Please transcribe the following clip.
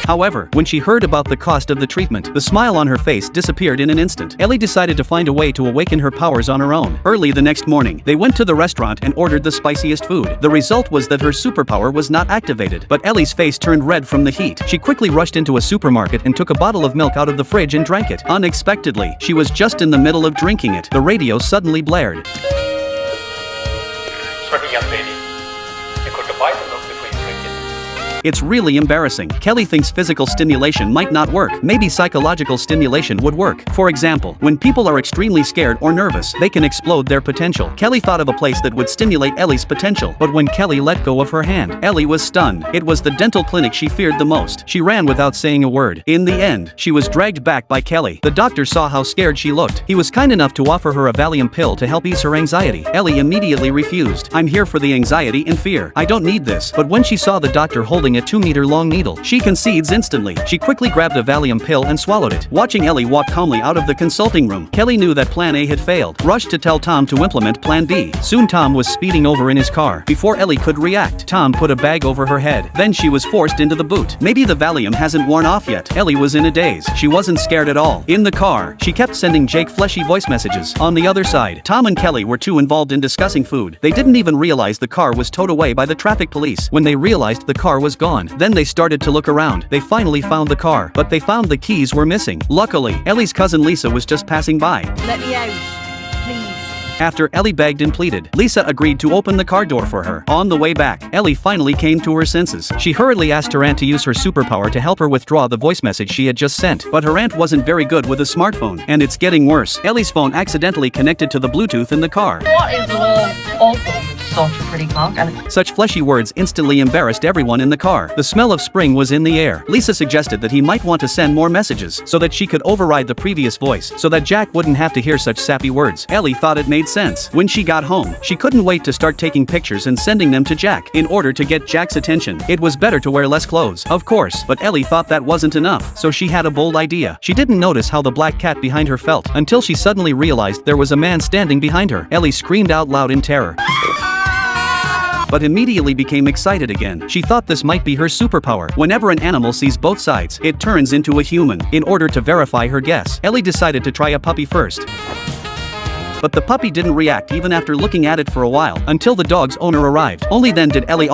However, when she heard about the cost of the treatment, the smile on her face disappeared in an instant. Ellie decided to find a way to awaken her powers on her own. Early the next morning, they went to the restaurant and ordered the spiciest food. The result was that her superpower was not activated, but Ellie's face turned red from the heat. She quickly rushed into a supermarket and took a bottle of milk out of the fridge and drank it. Unexpectedly, she was just in the middle of drinking it. The radio suddenly blared. Sorry, young lady. You got to buy the milk before you drink it. It's really embarrassing. Kelly thinks physical stimulation might not work. Maybe psychological stimulation would work. For example, when people are extremely scared or nervous, they can explode their potential. Kelly thought of a place that would stimulate Ellie's potential, but when Kelly let go of her hand, Ellie was stunned. It was the dental clinic she feared the most. She ran without saying a word. In the end, she was dragged back by Kelly. The doctor saw how scared she looked. He was kind enough to offer her a Valium pill to help ease her anxiety. Ellie immediately refused. "I'm here for the anxiety and fear. I don't need this." But when she saw the doctor holding a 2-meter-long needle, she concedes instantly. She quickly grabbed a Valium pill and swallowed it. Watching Ellie walk calmly out of the consulting room, Kelly knew that Plan A had failed. Rushed to tell Tom to implement Plan B. Soon Tom was speeding over in his car. Before Ellie could react, Tom put a bag over her head. Then she was forced into the boot. Maybe the Valium hasn't worn off yet. Ellie was in a daze. She wasn't scared at all. In the car, she kept sending Jake fleshy voice messages. On the other side, Tom and Kelly were too involved in discussing food. They didn't even realize the car was towed away by the traffic police. When they realized the car was gone, then they started to look around. They finally found the car, but they found the keys were missing. Luckily, Ellie's cousin Lisa was just passing by. "Let me out, please." After Ellie begged and pleaded, Lisa agreed to open the car door for her. On the way back, Ellie finally came to her senses. She hurriedly asked her aunt to use her superpower to help her withdraw the voice message she had just sent. But her aunt wasn't very good with a smartphone, and it's getting worse. Ellie's phone accidentally connected to the Bluetooth in the car. What is wrong? Also, such a pretty cock. Such fleshy words instantly embarrassed everyone in the car. The smell of spring was in the air. Lisa suggested that he might want to send more messages, so that she could override the previous voice, so that Jack wouldn't have to hear such sappy words. Ellie thought it made sense. When she got home, she couldn't wait to start taking pictures and sending them to Jack. In order to get Jack's attention, it was better to wear less clothes, of course, but Ellie thought that wasn't enough, so she had a bold idea. She didn't notice how the black cat behind her felt, until she suddenly realized there was a man standing behind her. Ellie screamed out loud in terror, but immediately became excited again. She thought this might be her superpower. Whenever an animal sees both sides, it turns into a human. In order to verify her guess, Ellie decided to try a puppy first. But the puppy didn't react even after looking at it for a while, until the dog's owner arrived. Only then did Ellie